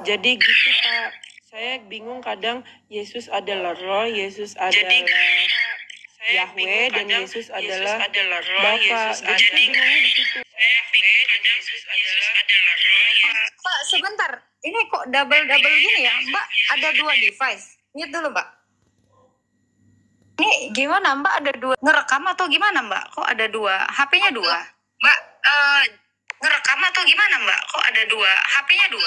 Jadi gitu Pak, saya bingung kadang Yesus adalah roh, Yesus adalah Yahweh, dan Yesus adalah Bapa. Jadi bingungnya di situ. Pak, sebentar. Ini kok double gini ya? Mbak, ada 2 device. Mute dulu, Mbak. Ini gimana, Mbak? Ada 2 ngerekam atau gimana, Mbak? Kok ada 2? HP-nya 2? Mbak, ngerekam atau gimana, Mbak? Kok ada 2? HP-nya 2?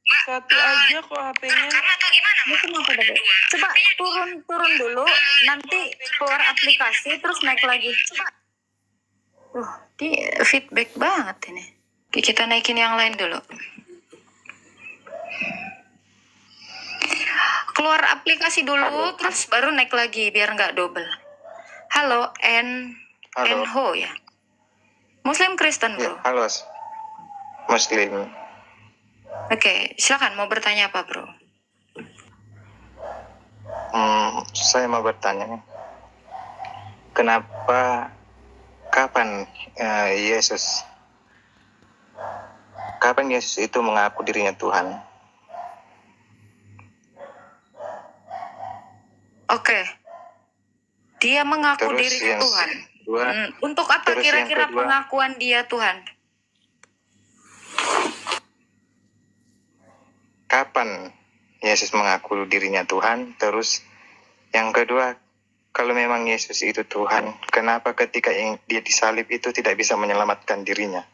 Mbak, Satu aja kok HP-nya. ngerekam atau gimana, Mbak? Kok ada 2? Coba turun dulu, nanti keluar aplikasi, terus naik lagi. Coba. Ini feedback banget ini. Kita naikin yang lain dulu. Keluar aplikasi dulu, terus baru naik lagi biar nggak double. Halo, Enho ya? Muslim Kristen, bro? Ya, halo, Muslim. Oke, silakan mau bertanya apa, bro? Saya mau bertanya, kapan Yesus itu mengaku dirinya Tuhan? Oke, dia mengaku Terus dirinya Tuhan. Untuk apa terus kira-kira yang kedua, pengakuan dia Tuhan? Kapan Yesus mengaku dirinya Tuhan? Terus yang kedua, kalau memang Yesus itu Tuhan, kenapa ketika dia disalib itu tidak bisa menyelamatkan dirinya?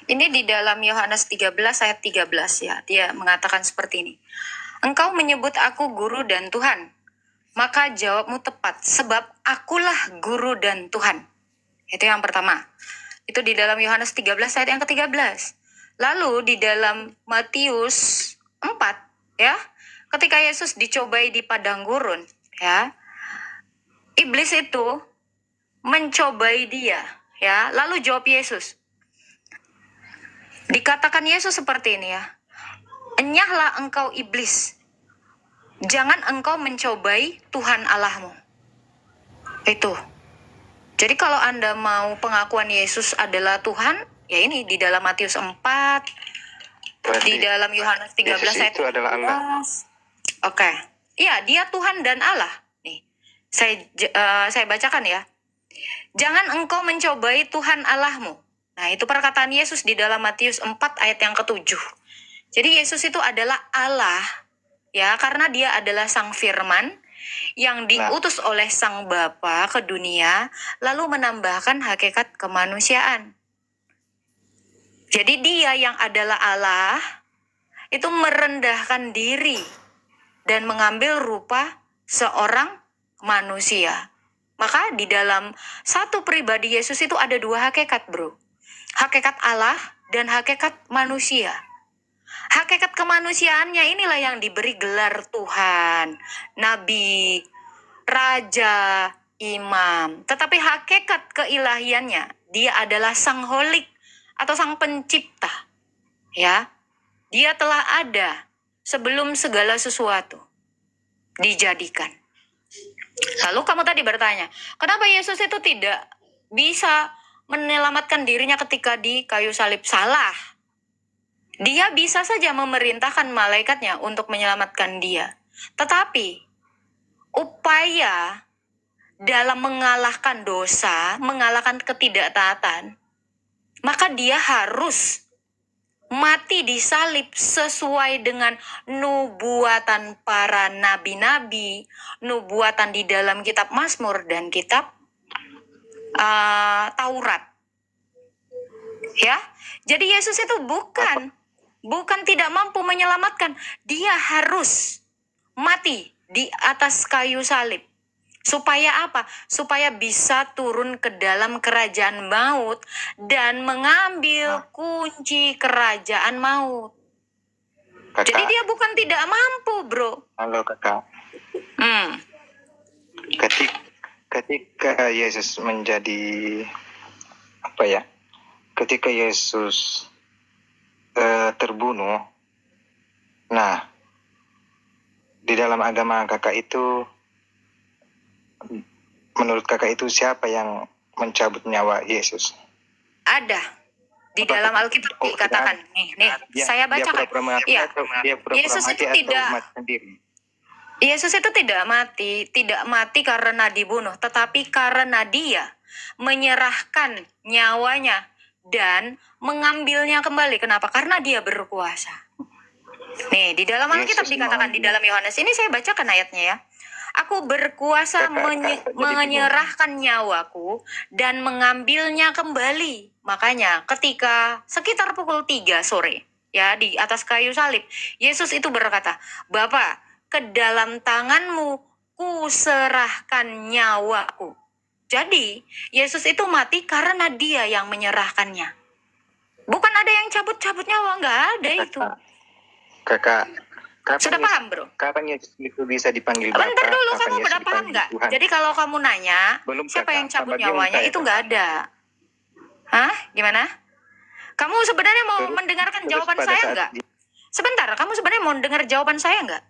Ini di dalam Yohanes 13 ayat 13 ya. Dia mengatakan seperti ini. Engkau menyebut aku guru dan Tuhan. Maka jawabmu tepat, sebab akulah guru dan Tuhan. Itu yang pertama. Itu di dalam Yohanes 13 ayat yang ke-13. Lalu di dalam Matius 4 ya, ketika Yesus dicobai di padang gurun ya, iblis itu mencobai dia ya. Lalu jawab Yesus. Dikatakan Yesus seperti ini ya. Enyahlah engkau iblis. Jangan engkau mencobai Tuhan Allahmu. Itu. Jadi kalau Anda mau pengakuan Yesus adalah Tuhan, ya ini di dalam Matius 4, Berarti di dalam Yohanes 13 Yesus ayat itu adalah Allah. Oke. Iya, dia Tuhan dan Allah. Nih, saya bacakan ya. Jangan engkau mencobai Tuhan Allahmu. Nah, itu perkataan Yesus di dalam Matius 4 ayat yang ke-7. Jadi Yesus itu adalah Allah, ya, karena dia adalah Sang Firman yang diutus oleh Sang Bapa ke dunia, lalu menambahkan hakikat kemanusiaan. Jadi dia yang adalah Allah, itu merendahkan diri dan mengambil rupa seorang manusia. Maka di dalam satu pribadi Yesus itu ada 2 hakikat, bro. Hakikat Allah dan hakikat manusia. Hakikat kemanusiaannya inilah yang diberi gelar Tuhan, Nabi, Raja, Imam. Tetapi hakikat keilahiannya, dia adalah Sang Holik atau Sang Pencipta. Ya, dia telah ada sebelum segala sesuatu dijadikan. Lalu kamu tadi bertanya, kenapa Yesus itu tidak bisa menyelamatkan dirinya ketika di kayu salib? Salah. Dia bisa saja memerintahkan malaikatnya untuk menyelamatkan dia. Tetapi upaya dalam mengalahkan dosa, mengalahkan ketidaktaatan, maka dia harus mati di salib sesuai dengan nubuatan para nabi-nabi, nubuatan di dalam kitab Mazmur dan kitab Taurat. Ya, jadi Yesus itu bukan tidak mampu menyelamatkan, dia harus mati di atas kayu salib. Supaya apa? Supaya bisa turun ke dalam kerajaan maut dan mengambil kunci kerajaan maut. Kakak. Jadi dia bukan tidak mampu, bro. Halo kakak. Ketika Yesus menjadi ketika Yesus terbunuh, nah di dalam agama kakak itu, menurut kakak itu siapa yang mencabut nyawa Yesus? Ada. Di dalam Alkitab dikatakan, saya bacakan. Iya, Yesus itu tidak mati karena dibunuh, tetapi karena dia menyerahkan nyawanya dan mengambilnya kembali. Kenapa? Karena dia berkuasa. Nih, di dalam Alkitab dikatakan, di dalam Yohanes ini saya bacakan ayatnya ya. Aku berkuasa menyerahkan nyawaku dan mengambilnya kembali. Makanya ketika sekitar pukul 3 sore ya di atas kayu salib, Yesus itu berkata, Bapa, ke dalam tanganmu kuserahkan nyawaku. Jadi Yesus itu mati karena dia yang menyerahkannya. Bukan ada yang cabut-cabut nyawa, nggak ada itu. Kakak, sudah paham, bro? Kapan Yesus itu bisa dipanggil Bapa? Bentar dulu, kamu udah paham nggak? Jadi kalau kamu nanya, siapa yang cabut nyawanya, itu nggak ada. Hah? Gimana? Kamu sebenarnya mau mendengarkan jawaban saya nggak? Sebentar, kamu sebenarnya mau dengar jawaban saya nggak?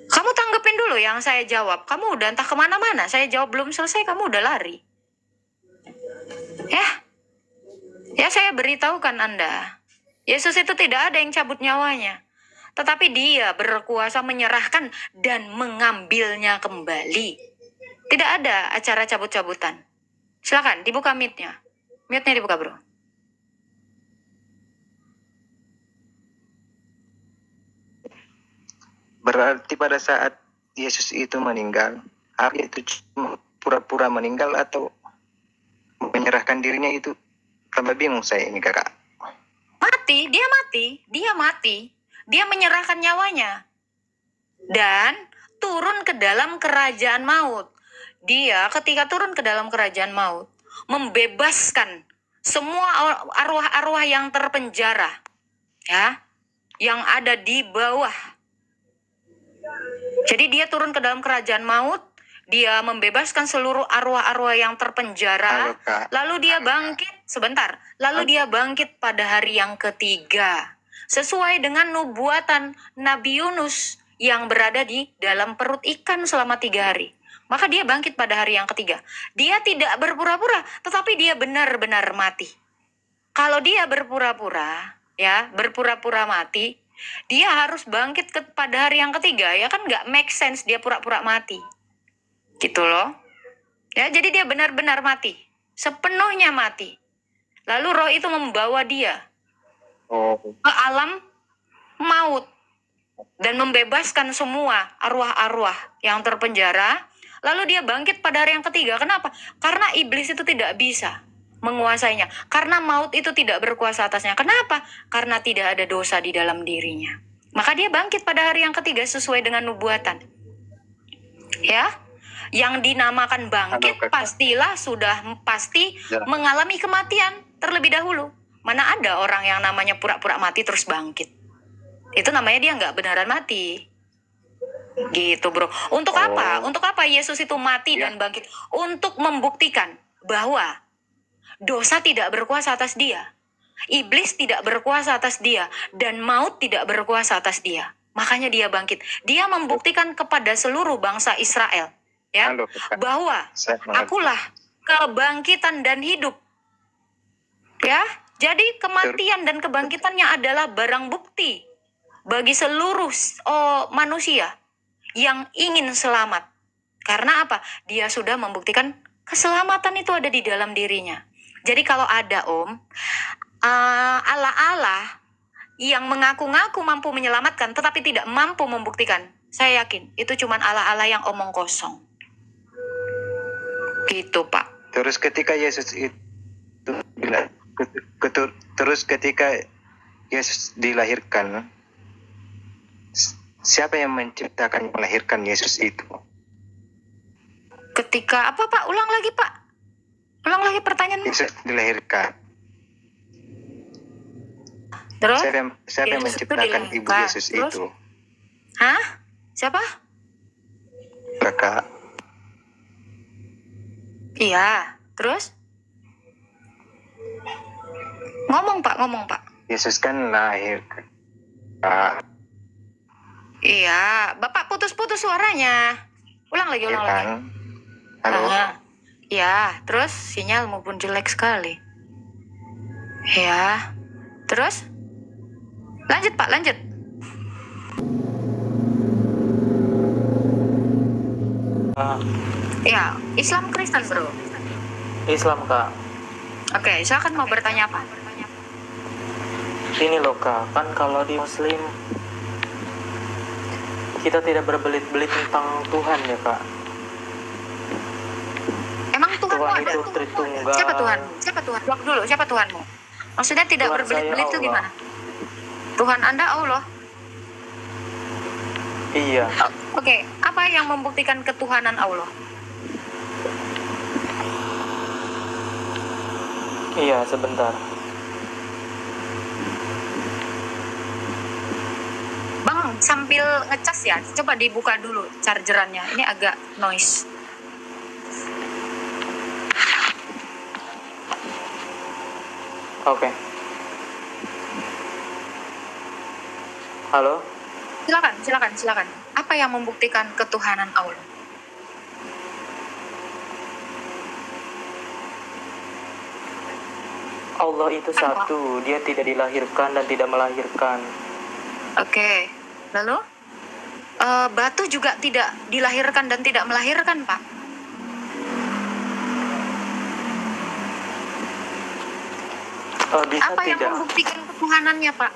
Kamu tanggepin dulu yang saya jawab. Kamu udah entah kemana-mana. Saya jawab belum selesai, kamu udah lari. Ya saya beritahukan Anda. Yesus itu tidak ada yang cabut nyawanya. Tetapi dia berkuasa menyerahkan dan mengambilnya kembali. Tidak ada acara cabut-cabutan. Silakan, dibuka mute-nya. Mute-nya dibuka, bro. Berarti pada saat Yesus itu meninggal, apa itu cuma pura-pura meninggal atau menyerahkan dirinya? Itu tambah bingung saya ini, kakak. Dia mati. Dia menyerahkan nyawanya. Dan turun ke dalam kerajaan maut. Dia ketika turun ke dalam kerajaan maut, membebaskan semua arwah-arwah yang terpenjara. Ya, yang ada di bawah. Jadi dia turun ke dalam kerajaan maut, dia membebaskan seluruh arwah-arwah yang terpenjara, lalu dia bangkit, dia bangkit pada hari yang ketiga, sesuai dengan nubuatan Nabi Yunus yang berada di dalam perut ikan selama 3 hari. Maka dia bangkit pada hari yang ketiga. Dia tidak berpura-pura, tetapi dia benar-benar mati. Kalau dia berpura-pura mati, dia harus bangkit pada hari yang ketiga, ya kan nggak make sense dia pura-pura mati. Gitu loh. Ya, jadi dia benar-benar mati. Sepenuhnya mati. Lalu roh itu membawa dia ke alam maut dan membebaskan semua arwah-arwah yang terpenjara. Lalu dia bangkit pada hari yang ketiga. Kenapa? Karena iblis itu tidak bisa menguasainya. Karena maut itu tidak berkuasa atasnya. Kenapa? Karena tidak ada dosa di dalam dirinya. Maka dia bangkit pada hari yang ketiga sesuai dengan nubuatan. Ya, yang dinamakan bangkit pastilah sudah pasti mengalami kematian terlebih dahulu. Mana ada orang yang namanya pura-pura mati terus bangkit. Itu namanya dia nggak beneran mati. Gitu, bro. Untuk apa? Untuk apa Yesus itu mati dan bangkit? Untuk membuktikan bahwa dosa tidak berkuasa atas dia. Iblis tidak berkuasa atas dia. Dan maut tidak berkuasa atas dia. Makanya dia bangkit. Dia membuktikan kepada seluruh bangsa Israel, ya, bahwa akulah kebangkitan dan hidup. Ya, jadi kematian dan kebangkitannya adalah barang bukti bagi seluruh manusia yang ingin selamat. Karena apa? Dia sudah membuktikan keselamatan itu ada di dalam dirinya. Jadi kalau ada Allah-Allah yang mengaku-ngaku mampu menyelamatkan tetapi tidak mampu membuktikan, saya yakin itu cuma Allah-Allah yang omong kosong. Gitu, Pak. Terus ketika Yesus itu dilahirkan, siapa yang menciptakan, melahirkan Yesus itu? Ketika apa, Pak? Ulang lagi, Pak. Ulang lagi pertanyaanmu. Yesus dilahirkan. Terus? Siapa yang menciptakan ibu Yesus itu? Hah? Siapa? Kakak. Iya. Terus? Ngomong, Pak. Yesus kan lahir. Iya, Bapak putus-putus suaranya. Ulang lagi. Halo. Ya, terus sinyal maupun jelek sekali. Ya. Terus? Lanjut Pak, lanjut. Ya, Islam Kristen bro. Islam kak. Oke, silakan mau bertanya apa? Ini loh kak, kan kalau di Muslim kita tidak berbelit-belit tentang Tuhan ya kak. Emang Tuhanmu Tuhan ada? itu Tritunggal. Siapa Tuhanmu? Siapa Tuhan? Jawab dulu, siapa Tuhanmu? Maksudnya tidak Tuhan berbelit-belit saya itu Allah. gimana? Tuhan Anda Allah. Iya. Oke, apa yang membuktikan ketuhanan Allah? Iya, sebentar. Bang, sambil ngecas ya, coba dibuka dulu chargerannya. Ini agak noise. Oke. Halo? Silakan. Apa yang membuktikan ketuhanan Allah? Allah itu satu, dia tidak dilahirkan dan tidak melahirkan. Oke, lalu batu juga tidak dilahirkan dan tidak melahirkan, Pak. Bisa Apa yang tidak? membuktikan ketuhanannya, Pak?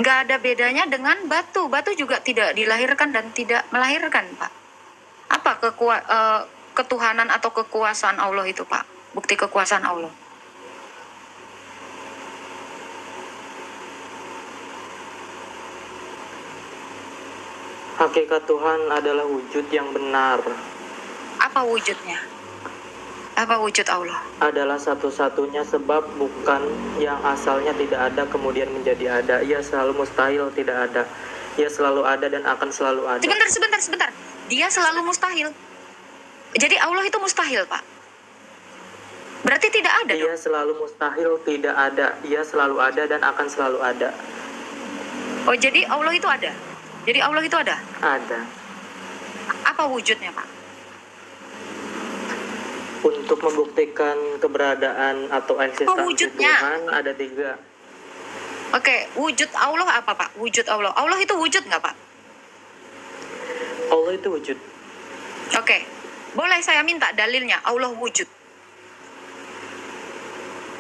Nggak ada bedanya dengan batu. Batu juga tidak dilahirkan dan tidak melahirkan, Pak. Apa ketuhanan atau kekuasaan Allah itu, Pak? Bukti kekuasaan Allah. Hakikat Tuhan adalah wujud yang benar. Apa wujudnya? Apa wujud Allah? Adalah satu-satunya sebab, bukan yang asalnya tidak ada kemudian menjadi ada. Ia selalu mustahil tidak ada. Ia selalu ada dan akan selalu ada. Sebentar. Dia selalu mustahil. Jadi Allah itu mustahil, Pak. Berarti tidak ada dong? Ia selalu mustahil tidak ada. Ia selalu ada dan akan selalu ada. Oh, jadi Allah itu ada? Jadi Allah itu ada? Ada. Apa wujudnya, Pak? Untuk membuktikan keberadaan atau eksistensi wujudnya? Tuhan ada 3. Oke, wujud Allah apa, Pak? Wujud Allah. Allah itu wujud nggak, Pak? Allah itu wujud. Oke, boleh saya minta dalilnya Allah wujud?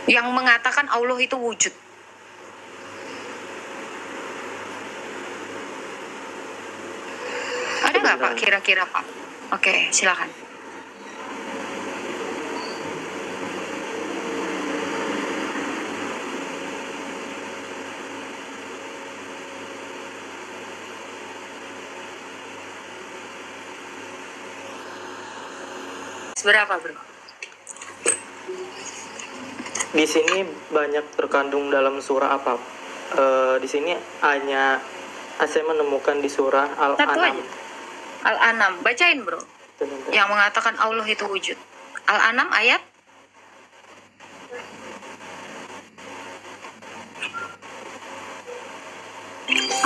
Yang mengatakan Allah itu wujud. Ada nggak, Pak? Kira-kira, Pak? Oke, silakan. Berapa, bro? Di sini banyak terkandung dalam surah apa? Di sini hanya saya menemukan di surah Satu Al-An'am. aja. Al-An'am. Bacain, bro. Sebentar. Yang mengatakan Allah itu wujud. Al-An'am ayat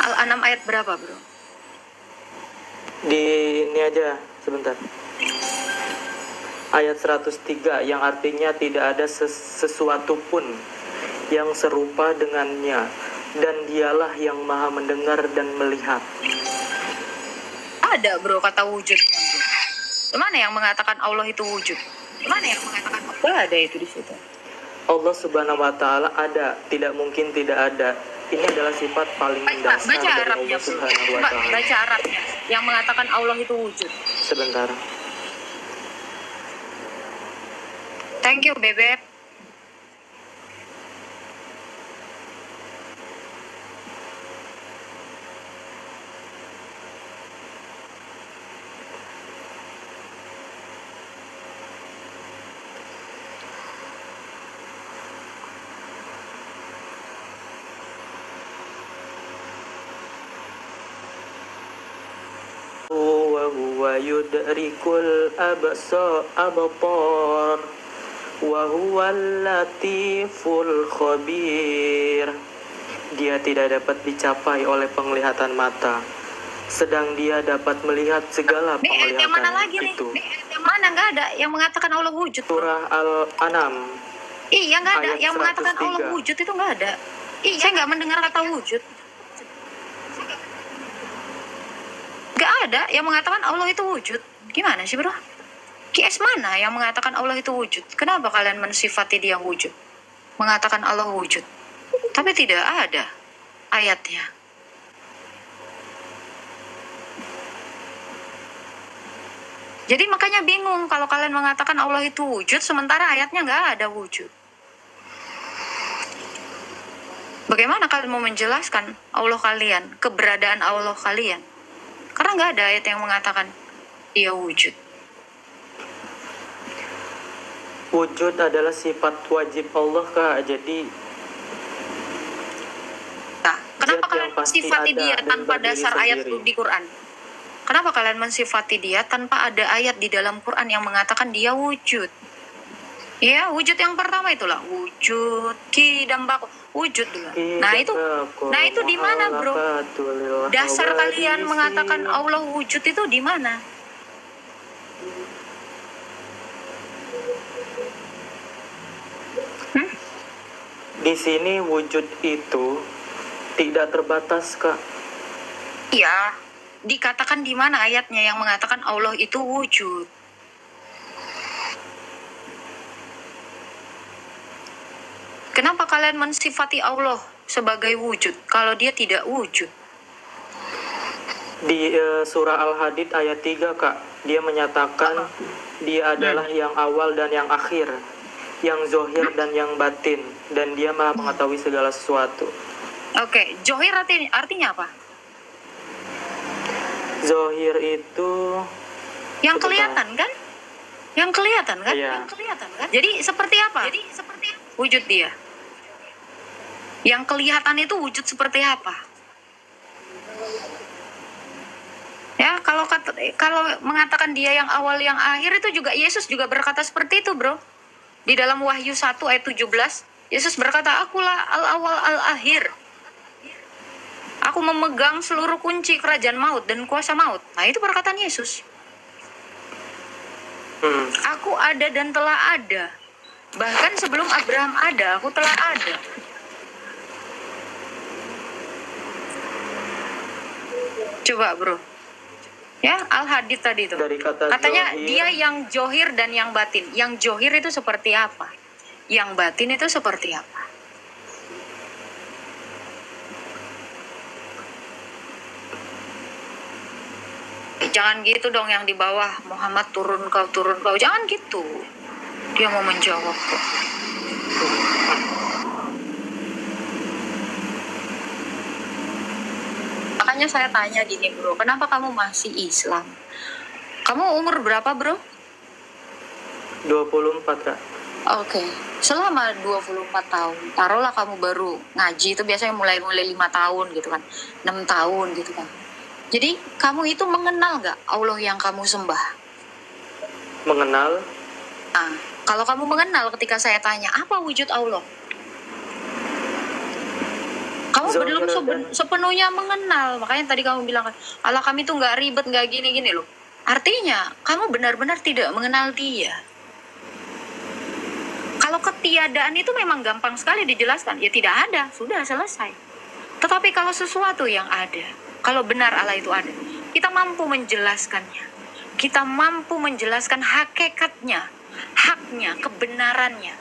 Al-An'am ayat berapa, bro? Di ini aja sebentar. Ayat 103 yang artinya tidak ada sesuatu pun yang serupa dengannya, dan dialah yang maha mendengar dan melihat. Ada, bro, kata wujudnya, bro. Mana yang mengatakan Allah itu wujud? Mana yang mengatakan Allah ada itu di situ? Allah Subhanahu wa taala ada, tidak mungkin tidak ada. Ini adalah sifat paling Baik, Pak, mendasar baca dari Arabnya, Allah bro. Subhanahu wa Coba taala. baca Arabnya yang mengatakan Allah itu wujud. Sebentar. Thank you, Bebek. Wa huwa yudrikul absar wa huwal latiful khabir. Dia tidak dapat dicapai oleh penglihatan mata, sedang dia dapat melihat segala Ini ayat yang mana penglihatan lagi nih? itu. Ini ayat yang Mana nggak ada yang mengatakan Allah wujud. Surah Al-An'am. Iya, nggak ada Ayat yang mengatakan 103. Allah wujud, itu nggak ada. Saya nggak mendengar kata wujud. Nggak ada yang mengatakan Allah itu wujud. Gimana sih, bro? QS mana yang mengatakan Allah itu wujud? Kenapa kalian mensifati dia wujud? Mengatakan Allah wujud. Tapi tidak ada ayatnya. Jadi makanya bingung kalau kalian mengatakan Allah itu wujud, sementara ayatnya nggak ada wujud. Bagaimana kalian mau menjelaskan Allah kalian, keberadaan Allah kalian? Karena nggak ada ayat yang mengatakan dia wujud. Wujud adalah sifat wajib Allah, Kak. Jadi Nah, kenapa Zat kalian yang pasti mensifati ada dia dan tanpa berdiri dasar ayat sendiri. di Quran? Kenapa kalian mensifati dia tanpa ada ayat di dalam Quran yang mengatakan dia wujud? Ya, wujud yang pertama itulah wujud kidam baku, wujud dulu. Nah itu di mana, bro? Dasar kalian mengatakan Allah wujud itu di mana? di sini wujud itu tidak terbatas, Kak. Iya, dikatakan di mana ayatnya yang mengatakan Allah itu wujud? Kenapa kalian mensifati Allah sebagai wujud kalau dia tidak wujud? Di surah Al-Hadid ayat 3, Kak, dia menyatakan dia adalah yang awal dan yang akhir, yang zohir dan yang batin, dan dia maha mengetahui segala sesuatu. Oke, zohir artinya apa? Zohir itu Yang kelihatan kan? Yang kelihatan kan? Iya. Yang kelihatan kan? Jadi seperti apa? Wujud dia. Yang kelihatan itu wujud seperti apa? Ya, kalau mengatakan dia yang awal yang akhir itu juga Yesus juga berkata seperti itu, bro. Di dalam Wahyu 1 ayat 17, Yesus berkata, "Akulah al-awal al-akhir." Aku memegang seluruh kunci kerajaan maut dan kuasa maut. Nah, itu perkataan Yesus. Aku ada dan telah ada. Bahkan sebelum Abraham ada, aku telah ada. Coba, bro. Ya, Al-Hadid tadi itu. Dari kata Katanya zohir. dia yang zohir dan yang batin. Yang zohir itu seperti apa? Yang batin itu seperti apa? Jangan gitu dong, yang di bawah Muhammad turun kau. Jangan gitu. Dia mau menjawab kok. Makanya saya tanya gini, bro, kenapa kamu masih Islam? Kamu umur berapa, bro? 24, Kak. Oke, selama 24 tahun, taruhlah kamu baru ngaji, itu biasanya mulai 5 tahun gitu kan, 6 tahun gitu kan. Jadi kamu itu mengenal gak Allah yang kamu sembah? Mengenal? Nah, kalau kamu mengenal, ketika saya tanya, apa wujud Allah? Kamu Zohir belum dan- sepenuhnya mengenal. Makanya tadi kamu bilang, Allah kami tuh gak ribet, gak gini-gini loh. Artinya, kamu benar-benar tidak mengenal dia. Kalau ketiadaan itu memang gampang sekali dijelaskan. Ya tidak ada, sudah selesai. Tetapi kalau sesuatu yang ada, kalau benar Allah itu ada, kita mampu menjelaskannya. Kita mampu menjelaskan hakikatnya, haknya, kebenarannya.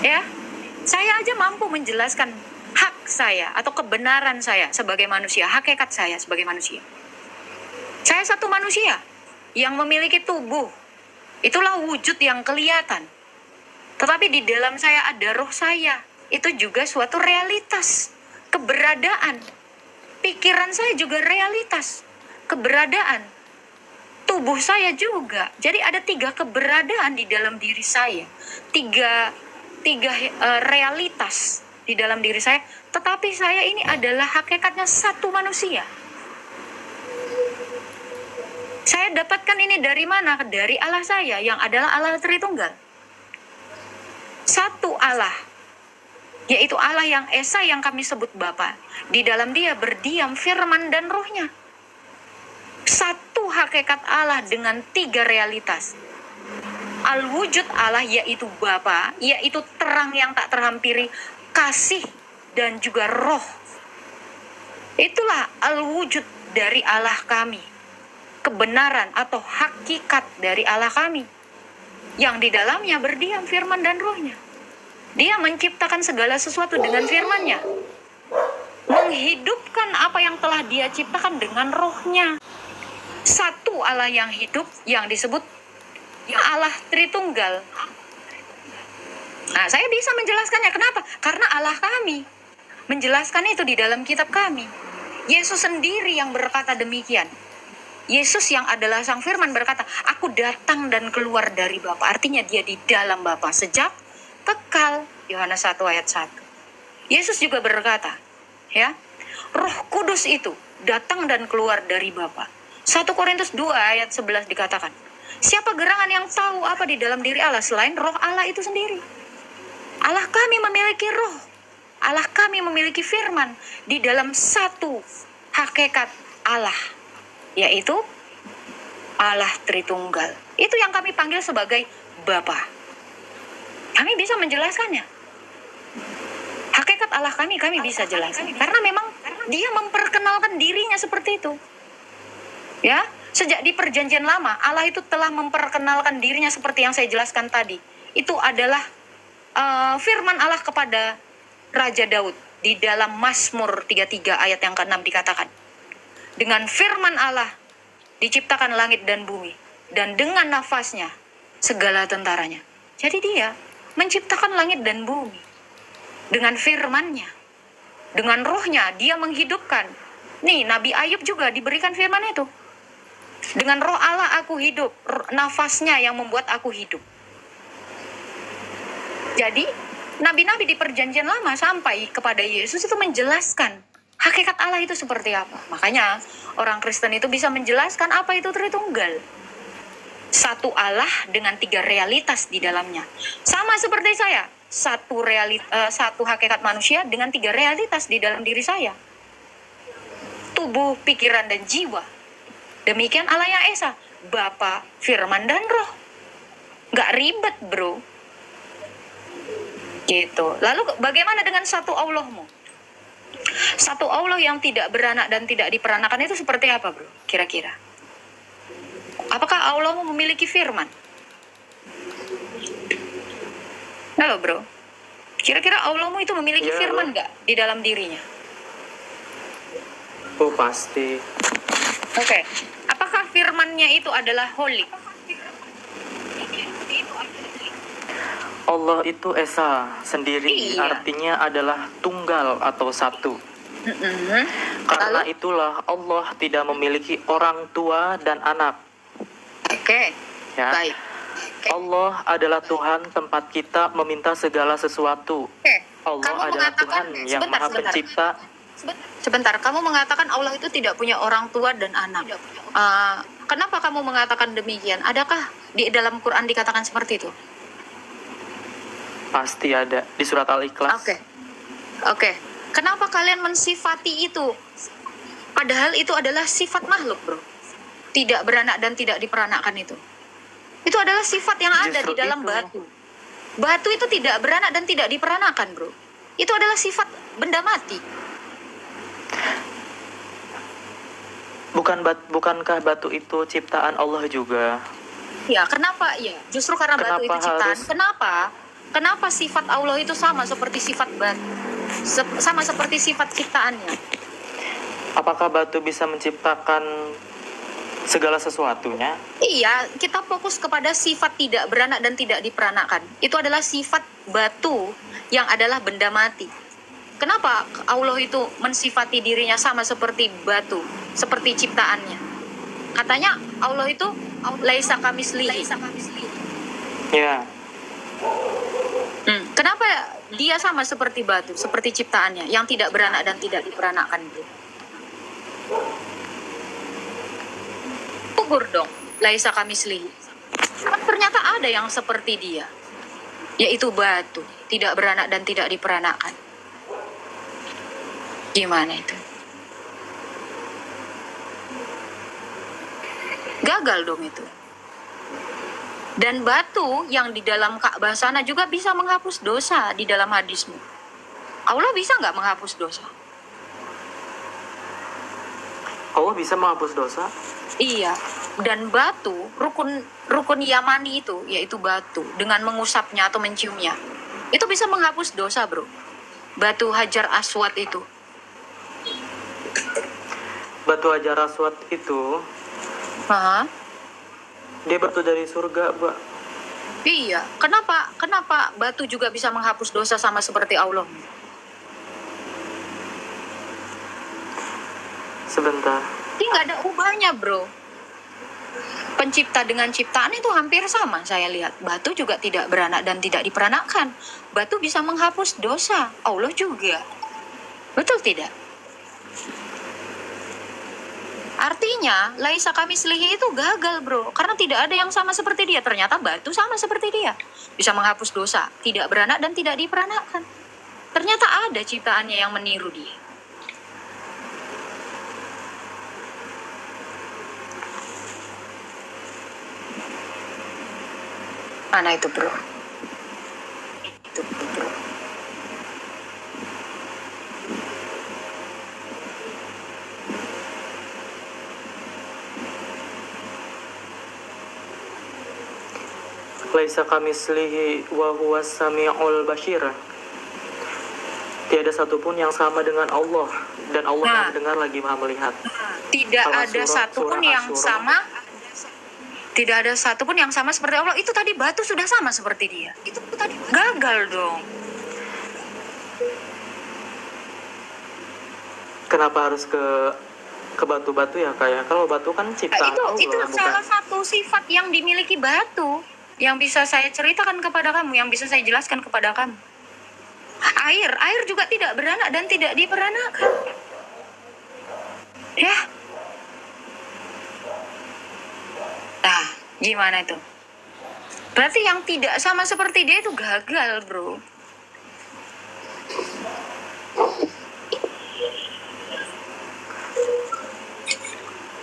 Ya, saya aja mampu menjelaskan hak saya atau kebenaran saya sebagai manusia, hakikat saya sebagai manusia. Saya satu manusia yang memiliki tubuh. Itulah wujud yang kelihatan. Tetapi di dalam saya ada roh saya. Itu juga suatu realitas, keberadaan. Pikiran saya juga realitas, keberadaan. Tubuh saya juga. Jadi ada 3 keberadaan di dalam diri saya. Tiga realitas di dalam diri saya. Tetapi saya ini adalah hakikatnya satu manusia. Saya dapatkan ini dari mana? Dari Allah saya yang adalah Allah Tritunggal. Satu Allah, yaitu Allah yang Esa yang kami sebut Bapa. Di dalam dia berdiam firman dan rohnya. Satu hakikat Allah dengan 3 realitas. Al-wujud Allah yaitu Bapa, yaitu terang yang tak terhampiri, kasih dan juga roh. Itulah al-wujud dari Allah kami. Kebenaran atau hakikat dari Allah kami. Yang di dalamnya berdiam firman dan rohnya. Dia menciptakan segala sesuatu dengan firman-Nya. Menghidupkan apa yang telah Dia ciptakan dengan rohnya. Satu Allah yang hidup yang disebut Allah Tritunggal. Nah, saya bisa menjelaskannya. Kenapa? Karena Allah kami menjelaskan itu di dalam kitab kami. Yesus sendiri yang berkata demikian. Yesus yang adalah Sang Firman berkata, aku datang dan keluar dari Bapa. Artinya dia di dalam Bapa sejak kekal. Yohanes 1 ayat 1. Yesus juga berkata, ya, Roh Kudus itu datang dan keluar dari Bapa. 1 Korintus 2 ayat 11 dikatakan, siapa gerangan yang tahu apa di dalam diri Allah selain roh Allah itu sendiri? Allah kami memiliki roh. Allah kami memiliki firman di dalam satu hakikat Allah, yaitu Allah Tritunggal. Itu yang kami panggil sebagai Bapa. Kami bisa menjelaskannya. Hakikat Allah kami bisa jelaskan. Karena memang Dia memperkenalkan dirinya seperti itu. Ya, sejak di perjanjian lama Allah itu telah memperkenalkan dirinya seperti yang saya jelaskan tadi. Itu adalah firman Allah kepada Raja Daud di dalam Mazmur 33 ayat yang ke-6 dikatakan, dengan firman Allah diciptakan langit dan bumi, dan dengan nafasnya segala tentaranya. Jadi Dia menciptakan langit dan bumi dengan firman-Nya, dengan rohnya Dia menghidupkan. Nih, Nabi Ayub juga diberikan firman itu. Dengan roh Allah aku hidup, nafasnya yang membuat aku hidup. Jadi, nabi-nabi di perjanjian lama sampai kepada Yesus itu menjelaskan hakikat Allah itu seperti apa. Makanya, orang Kristen itu bisa menjelaskan apa itu Tritunggal. Satu Allah dengan 3 realitas di dalamnya. Sama seperti saya, satu hakikat manusia dengan 3 realitas di dalam diri saya. Tubuh, pikiran, dan jiwa. Demikian Allah yang Esa, Bapa, Firman, dan Roh. Gak ribet, bro. Gitu. Lalu bagaimana dengan satu Allahmu? Satu Allah yang tidak beranak dan tidak diperanakan itu seperti apa, bro? Kira-kira. Apakah Allahmu memiliki firman? Halo, bro. Kira-kira Allahmu itu memiliki firman gak di dalam dirinya? Oh, pasti. Oke. Apakah firman-Nya itu adalah holy? Allah itu Esa sendiri, Iya. artinya adalah tunggal atau satu. Karena Lalu? itulah Allah tidak memiliki orang tua dan anak. Oke. Ya. Baik. Allah adalah Tuhan tempat kita meminta segala sesuatu. Oke. Allah Kamu adalah mengatakan, Tuhan yang sebentar, Maha sebentar. Pencipta. Sebentar, kamu mengatakan Allah itu tidak punya orang tua dan anak. Kenapa kamu mengatakan demikian? Adakah di dalam Quran dikatakan seperti itu? Pasti ada di surat Al-Ikhlas. Oke. Kenapa kalian mensifati itu? Padahal itu adalah sifat makhluk, bro. Tidak beranak dan tidak diperanakkan itu. Itu adalah sifat yang ada Justru di dalam itu. batu. Batu itu tidak beranak dan tidak diperanakkan, bro. Itu adalah sifat benda mati. Bukankah batu itu ciptaan Allah juga? Ya, kenapa? Ya, justru karena batu itu Kenapa ciptaan. harus- Kenapa sifat Allah itu sama seperti sifat batu? Sama seperti sifat ciptaannya. Apakah batu bisa menciptakan segala sesuatunya? Iya, kita fokus kepada sifat tidak beranak dan tidak diperanakkan. Itu adalah sifat batu yang adalah benda mati. Kenapa Allah itu mensifati dirinya sama seperti batu, seperti ciptaannya? Katanya Allah itu laisa kamislihi. Ya. Kenapa dia sama seperti batu, seperti ciptaannya yang tidak beranak dan tidak diperanakkan itu? Gugur dong, laisa kamislihi. Ternyata ada yang seperti dia, yaitu batu, tidak beranak dan tidak diperanakkan. Gimana itu? Gagal dong itu. Dan batu yang di dalam Ka'bah sana juga bisa menghapus dosa di dalam hadismu. Allah bisa nggak menghapus dosa? Allah bisa menghapus dosa? Iya. Dan batu, rukun Yamani itu, yaitu batu, dengan mengusapnya atau menciumnya, itu bisa menghapus dosa, bro. Batu Hajar Aswad itu. Batu Hajar Aswad itu, Hah? dia batu dari surga, Mbak. Iya. Kenapa batu juga bisa menghapus dosa sama seperti Allah? Sebentar. Ini nggak ada ubahnya, bro. Pencipta dengan ciptaan itu hampir sama, saya lihat. Batu juga tidak beranak dan tidak diperanakkan. Batu bisa menghapus dosa. Allah juga. Betul tidak? Artinya, laisa kamislihi itu gagal, bro. Karena tidak ada yang sama seperti dia. Ternyata batu sama seperti dia. Bisa menghapus dosa. Tidak beranak dan tidak diperanakkan. Ternyata ada ciptaannya yang meniru dia. Mana itu, bro? Itu, bro. Laisa kamislihi wa huwas sami'ul basir. Tiada satupun yang sama dengan Allah, dan Allah Maha mendengar lagi Maha melihat. Tidak ada satupun yang sama. Tidak ada satupun yang sama seperti Allah. Itu tadi batu sudah sama seperti dia. Itu tadi gagal dong. Kenapa harus ke batu-batu ya, kayak kalau batu kan ciptaan Allah, Itu bukan? salah satu sifat yang dimiliki batu, yang bisa saya ceritakan kepada kamu, yang bisa saya jelaskan kepada kamu. Air juga tidak beranak dan tidak diperanakkan. Ya. Nah, gimana itu? Berarti yang tidak sama seperti dia itu gagal, bro.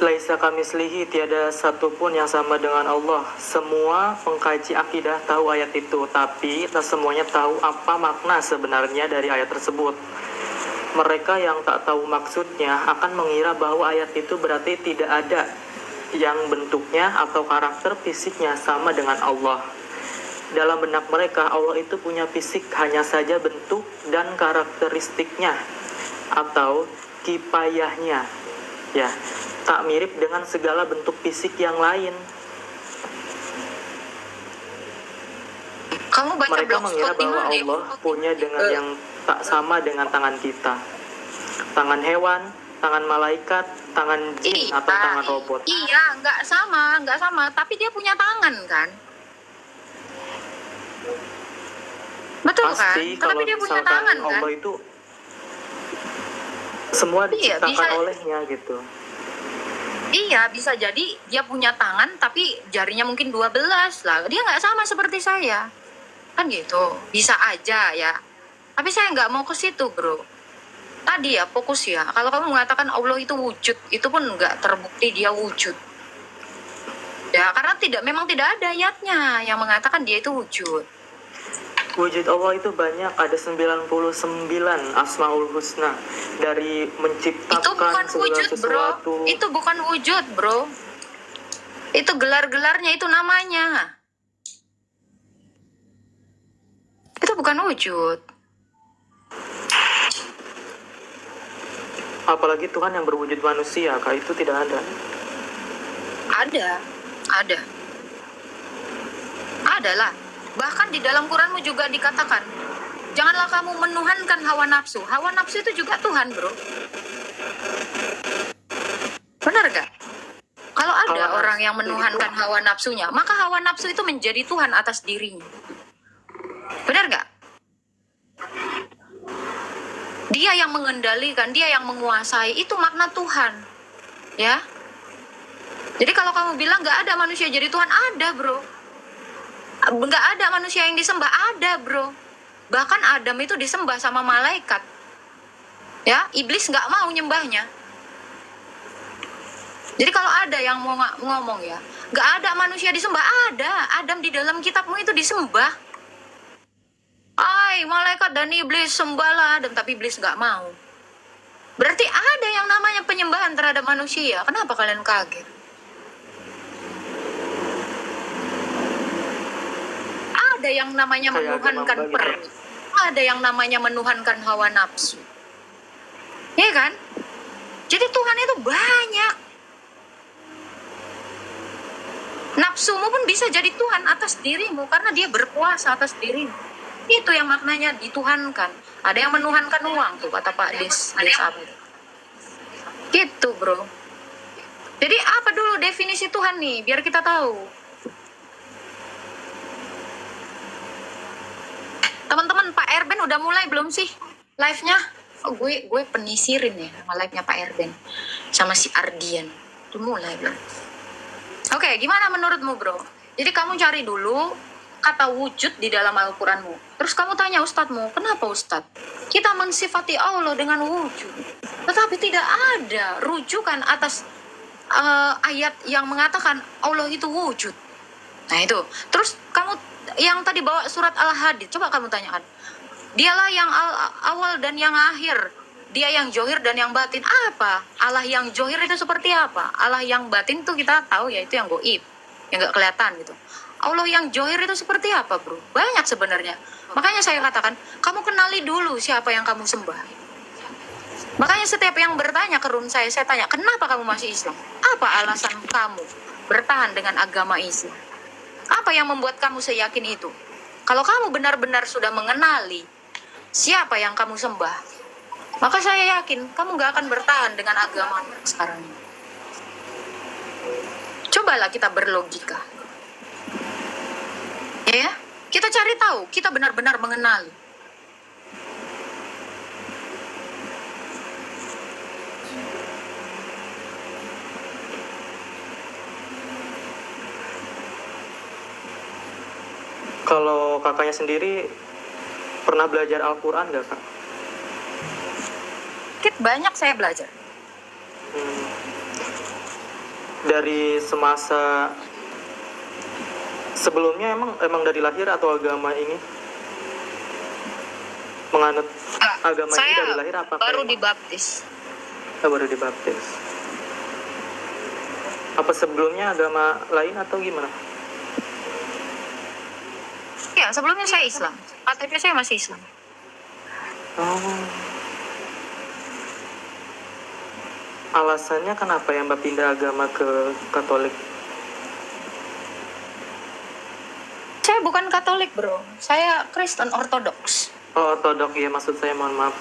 Laisa kamislihi, tiada satupun yang sama dengan Allah. Semua pengkaji akidah tahu ayat itu, tapi tak semuanya tahu apa makna sebenarnya dari ayat tersebut. Mereka yang tak tahu maksudnya akan mengira bahwa ayat itu berarti tidak ada yang bentuknya atau karakter fisiknya sama dengan Allah. Dalam benak mereka, Allah itu punya fisik, hanya saja bentuk dan karakteristiknya atau kipayahnya, ya, tak mirip dengan segala bentuk fisik yang lain. Kamu baca Mereka mengira blogspot di bahwa mana? Allah punya dengan yang tak sama dengan tangan kita. Tangan hewan, tangan malaikat, tangan jin, atau tangan robot. Iya, nggak sama. Tapi dia punya tangan, kan? Betul, Pasti kan? Tapi kalau dia punya misalkan tangan, kan? Allah itu semua Iya, diciptakan bisa. olehnya gitu. Iya, bisa jadi dia punya tangan, tapi jarinya mungkin 12 lah. Dia nggak sama seperti saya. Kan gitu. Bisa aja, ya. Tapi saya nggak mau ke situ, bro. Tadi ya, fokus ya. Kalau kamu mengatakan Allah itu wujud, itu pun nggak terbukti dia wujud. Ya, karena memang tidak ada ayatnya yang mengatakan dia itu wujud. Wujud Allah itu banyak, ada 99 Asmaul Husna. Dari Itu menciptakan bukan segala wujud, bro. sesuatu. Itu bukan wujud, bro. Itu gelar-gelarnya, itu namanya. Itu bukan wujud. Apalagi Tuhan yang berwujud manusia, Kak, itu tidak ada. Ada. Adalah. Bahkan di dalam Quranmu juga dikatakan, janganlah kamu menuhankan hawa nafsu. Hawa nafsu itu juga Tuhan, bro. Benar gak? Kalau ada Hawa orang nafsu yang menuhankan hawa nafsunya, maka hawa nafsu itu menjadi Tuhan atas dirinya. Benar gak? Dia yang mengendalikan, dia yang menguasai, itu makna Tuhan. Ya. Jadi kalau kamu bilang gak ada manusia jadi Tuhan, ada, bro. Nggak ada manusia yang disembah, ada, bro. Bahkan Adam itu disembah sama malaikat, ya. Iblis nggak mau nyembahnya. Jadi kalau ada yang mau ngomong ya, nggak ada manusia disembah, ada. Adam di dalam kitabmu itu disembah. Malaikat dan iblis sembahlah Adam, tapi iblis nggak mau. Berarti ada yang namanya penyembahan terhadap manusia. Kenapa kalian kaget? Ada yang namanya menuhankan perut. Ada yang namanya menuhankan hawa nafsu. Iya kan? Jadi Tuhan itu banyak. Nafsumu pun bisa jadi Tuhan atas dirimu karena dia berkuasa atas dirimu. Itu yang maknanya dituhankan. Ada yang menuhankan uang tuh kata Pak Des Abed. Gitu bro. Jadi apa dulu definisi Tuhan nih biar kita tahu. Teman-teman, Pak Erben udah mulai belum sih live-nya? Oh, gue penisirin ya sama live-nya Pak Erben sama si Ardian. Udah mulai belum? Oke, gimana menurutmu bro? Jadi kamu cari dulu kata wujud di dalam Al-Quranmu. Terus kamu tanya ustadzmu, kenapa ustadz? Kita mensifati Allah dengan wujud. Tetapi tidak ada rujukan atas ayat yang mengatakan Allah itu wujud. Nah itu. Terus kamu yang tadi bawa surat Al-Hadid, coba kamu tanyakan. Dialah yang awal dan yang akhir. Dia yang johir dan yang batin. Apa? Allah yang johir itu seperti apa? Allah yang batin tuh kita tahu ya itu yang goib. Yang gak kelihatan gitu. Allah yang johir itu seperti apa bro? Banyak sebenarnya. Makanya saya katakan, kamu kenali dulu siapa yang kamu sembah. Makanya setiap yang bertanya ke room saya tanya, kenapa kamu masih Islam? Apa alasan kamu bertahan dengan agama Islam? Apa yang membuat kamu seyakin itu? Kalau kamu benar-benar sudah mengenali siapa yang kamu sembah, maka saya yakin kamu gak akan bertahan dengan agama sekarang ini. Cobalah kita berlogika. Ya, kita cari tahu, kita benar-benar mengenali. Kalau kakaknya sendiri pernah belajar Al-Quran gak kak? Banyak saya belajar. Dari semasa sebelumnya emang dari lahir atau agama ini menganut agama ini dari lahir apa? Baru dibaptis. Baru dibaptis. Apa sebelumnya agama lain atau gimana? Ya sebelumnya saya Islam. KTP saya masih Islam. Alasannya kenapa yang Mbak pindah agama ke Katolik? Saya bukan Katolik bro, saya Kristen Ortodoks. Oh Ortodoks ya, maksud saya mohon maaf.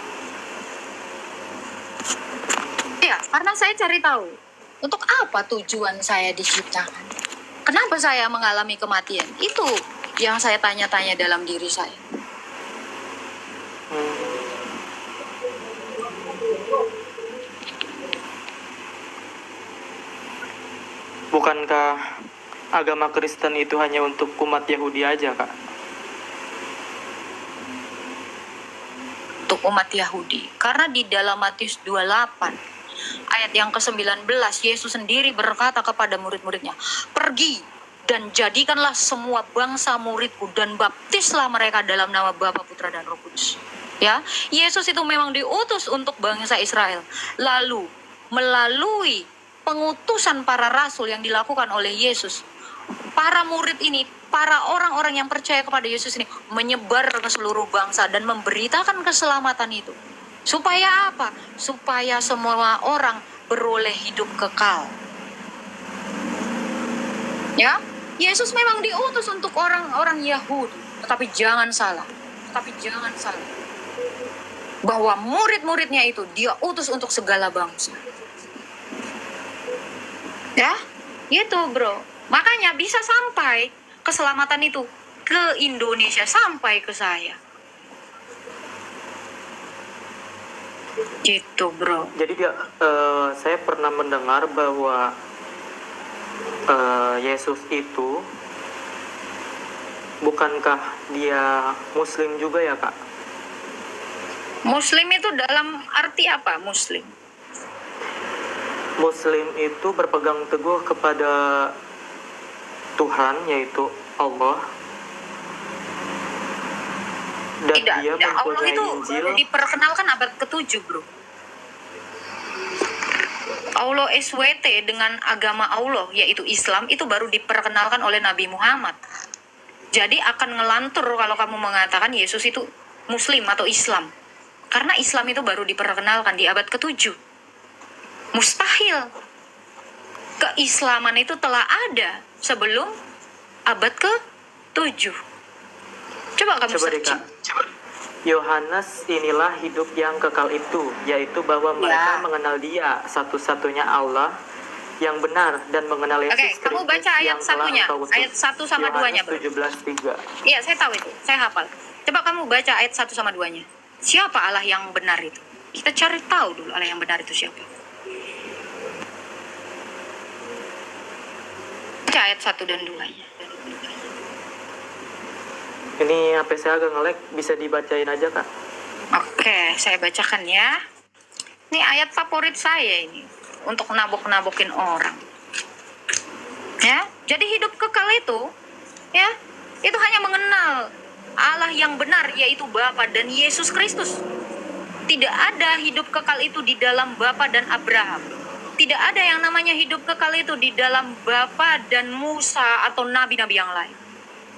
Ya karena saya cari tahu untuk apa tujuan saya diciptakan. Kenapa saya mengalami kematian? Itu yang saya tanya-tanya dalam diri saya. Bukankah agama Kristen itu hanya untuk umat Yahudi aja, Kak? Untuk umat Yahudi. Karena di dalam Matius 28, ayat yang ke-19, Yesus sendiri berkata kepada murid-muridnya, pergi dan jadikanlah semua bangsa muridku dan baptislah mereka dalam nama Bapa, Putra, dan Roh Kudus. Ya, Yesus itu memang diutus untuk bangsa Israel. Lalu, melalui pengutusan para rasul yang dilakukan oleh Yesus, para murid ini, para orang-orang yang percaya kepada Yesus ini menyebar ke seluruh bangsa dan memberitakan keselamatan itu. Supaya apa? Supaya semua orang beroleh hidup kekal. Ya, Yesus memang diutus untuk orang-orang Yahudi, tetapi jangan salah. Bahwa murid-muridnya itu dia utus untuk segala bangsa. Ya, itu bro. Makanya bisa sampai keselamatan itu ke Indonesia, sampai ke saya. Gitu bro. Jadi saya pernah mendengar bahwa Yesus itu, bukankah dia Muslim juga ya kak? Muslim itu dalam arti apa Muslim? Muslim itu berpegang teguh kepada Tuhan, yaitu Allah, dan Tidak, dia tidak. Allah mempunyai itu Injil. baru diperkenalkan abad ke-7, bro. Allah SWT dengan agama Allah, yaitu Islam, itu baru diperkenalkan oleh Nabi Muhammad. Jadi akan ngelantur kalau kamu mengatakan Yesus itu Muslim atau Islam. Karena Islam itu baru diperkenalkan di abad ke-7. Mustahil. Keislaman itu telah ada sebelum abad ke-7. Coba kamu Coba searching. Yohanes inilah hidup yang kekal itu, yaitu bahwa mereka Ya. mengenal Dia satu-satunya Allah yang benar dan mengenal Yesus Oke, kamu baca ayat yang telah satunya, Engkau utus. ayat 1 sama 2-nya, bro. 17:3. Iya, saya tahu itu. Saya hafal. Coba kamu baca ayat 1 sama 2-nya. Siapa Allah yang benar itu? Kita cari tahu dulu Allah yang benar itu siapa. Baca ayat 1 dan 2-nya. Ini HP saya agak nge-lag, bisa dibacain aja Kak. Oke, saya bacakan ya. Ini ayat favorit saya ini. Untuk nabok-nabokin orang. Ya, jadi hidup kekal itu, ya, itu hanya mengenal Allah yang benar, yaitu Bapa dan Yesus Kristus. Tidak ada hidup kekal itu di dalam Bapa dan Abraham. Tidak ada yang namanya hidup kekal itu di dalam Bapa dan Musa atau nabi-nabi yang lain.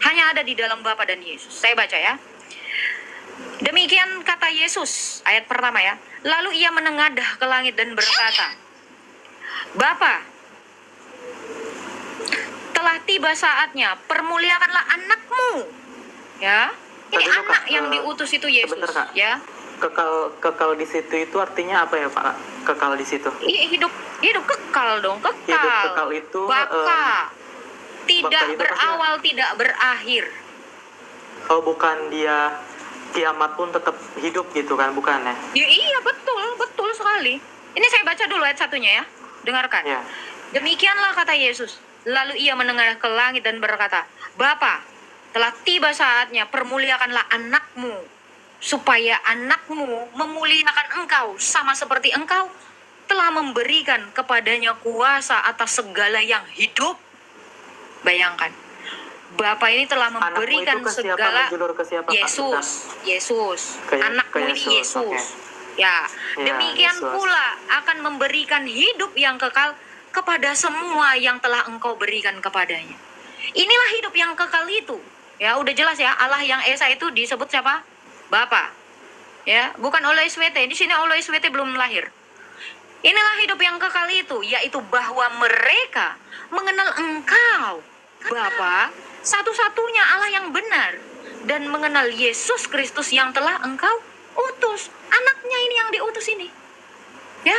Hanya ada di dalam Bapa dan Yesus. Saya baca ya. Demikian kata Yesus, ayat pertama ya. Lalu ia menengadah ke langit dan berkata, Bapa, telah tiba saatnya, permuliakanlah anakmu. Ya, ini Tadi, anak Kak, yang diutus itu Yesus. sebentar, Kak. Ya, Kekal di situ itu artinya apa ya Pak? Kekal di situ. hidup kekal dong, kekal. Hidup kekal itu Bapa, tidak Bapa itu berawal, tidak berakhir. oh bukan dia kiamat pun tetap hidup gitu kan, bukan ya? Ya, iya, betul sekali. Ini saya baca dulu ayat satunya ya. Dengarkan. Ya. Demikianlah kata Yesus. Lalu ia menengadah ke langit dan berkata, Bapa, telah tiba saatnya, permuliakanlah anakmu, supaya anakmu memuliakan engkau, sama seperti engkau telah memberikan kepadanya kuasa atas segala yang hidup. Bayangkan, Bapa ini telah memberikan Anakmu itu ke siapa? segala. Menjulur ke siapa, Pak? Yesus. Ke Anakmu ini Yesus, Yesus. oke. Ya, Ya, demikian Yesus. pula akan memberikan hidup yang kekal kepada semua yang telah engkau berikan kepadanya. Inilah hidup yang kekal itu. Ya, udah jelas ya, Allah yang Esa itu disebut siapa? Bapa. Ya, bukan oleh SWT. Di sini oleh SWT belum lahir. Inilah hidup yang kekal itu, yaitu bahwa mereka mengenal engkau, Bapa, satu-satunya Allah yang benar, dan mengenal Yesus Kristus yang telah engkau utus. Anaknya ini yang diutus ini. Ya.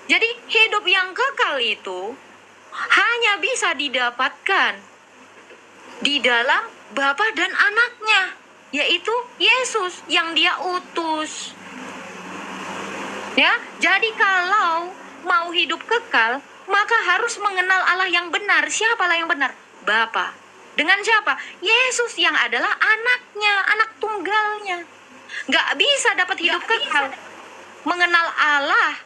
Jadi hidup yang kekal itu hanya bisa didapatkan di dalam Bapa dan anaknya, yaitu Yesus yang dia utus. Ya, jadi kalau mau hidup kekal, maka harus mengenal Allah yang benar. Siapa Allah yang benar? Bapa. Dengan siapa? Yesus yang adalah anaknya, anak tunggalnya. Gak bisa dapat hidup kekal mengenal Allah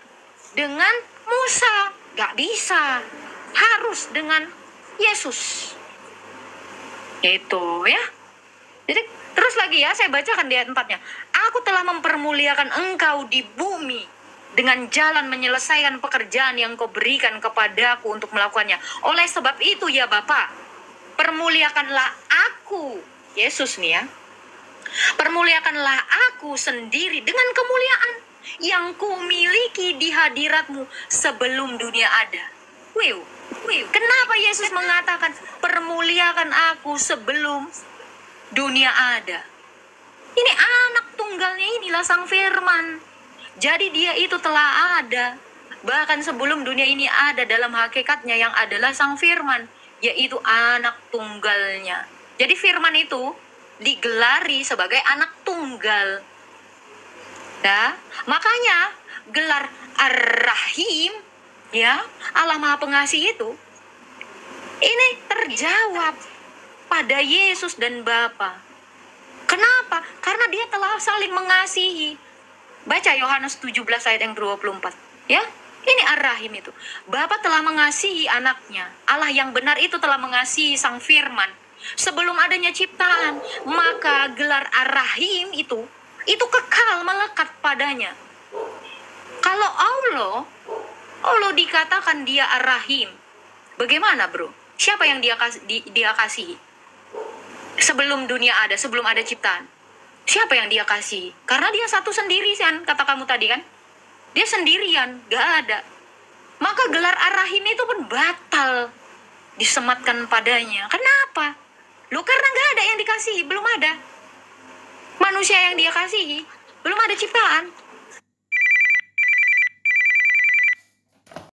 dengan Musa. Gak bisa. Harus dengan Yesus. Itu ya. Jadi terus lagi ya, saya bacakan di ayat 4-nya. Aku telah mempermuliakan engkau di bumi dengan jalan menyelesaikan pekerjaan yang kau berikan kepadaku untuk melakukannya. Oleh sebab itu ya Bapa, permuliakanlah aku, Yesus nih ya. Permuliakanlah aku sendiri dengan kemuliaan yang kumiliki di hadiratmu sebelum dunia ada. Kenapa Yesus mengatakan permuliakan aku sebelum dunia ada? Ini anak tunggalnya, inilah Sang Firman. Jadi dia itu telah ada bahkan sebelum dunia ini ada, dalam hakikatnya yang adalah Sang Firman, yaitu anak tunggalnya. Jadi Firman itu digelari sebagai anak tunggal. Ya, makanya gelar Ar-Rahim, ya, Allah Maha Pengasih itu, ini terjawab pada Yesus dan Bapa. Kenapa? Karena dia telah saling mengasihi. Baca Yohanes 17 ayat yang 24. Ya, Ini Ar-Rahim itu. Bapa telah mengasihi anaknya. Allah yang benar itu telah mengasihi sang firman. Sebelum adanya ciptaan, maka gelar Ar-Rahim itu kekal melekat padanya. Kalau Allah dikatakan dia Ar-Rahim, bagaimana bro? Siapa yang dia kasihi? Sebelum dunia ada, sebelum ada ciptaan. Siapa yang dia kasihi? Karena dia satu sendiri kan, kata kamu tadi kan? Dia sendirian, gak ada. Maka gelar Ar-Rahim itu pun batal disematkan padanya. Kenapa? Karena gak ada yang dikasihi, belum ada. Manusia yang dia kasihi, belum ada ciptaan.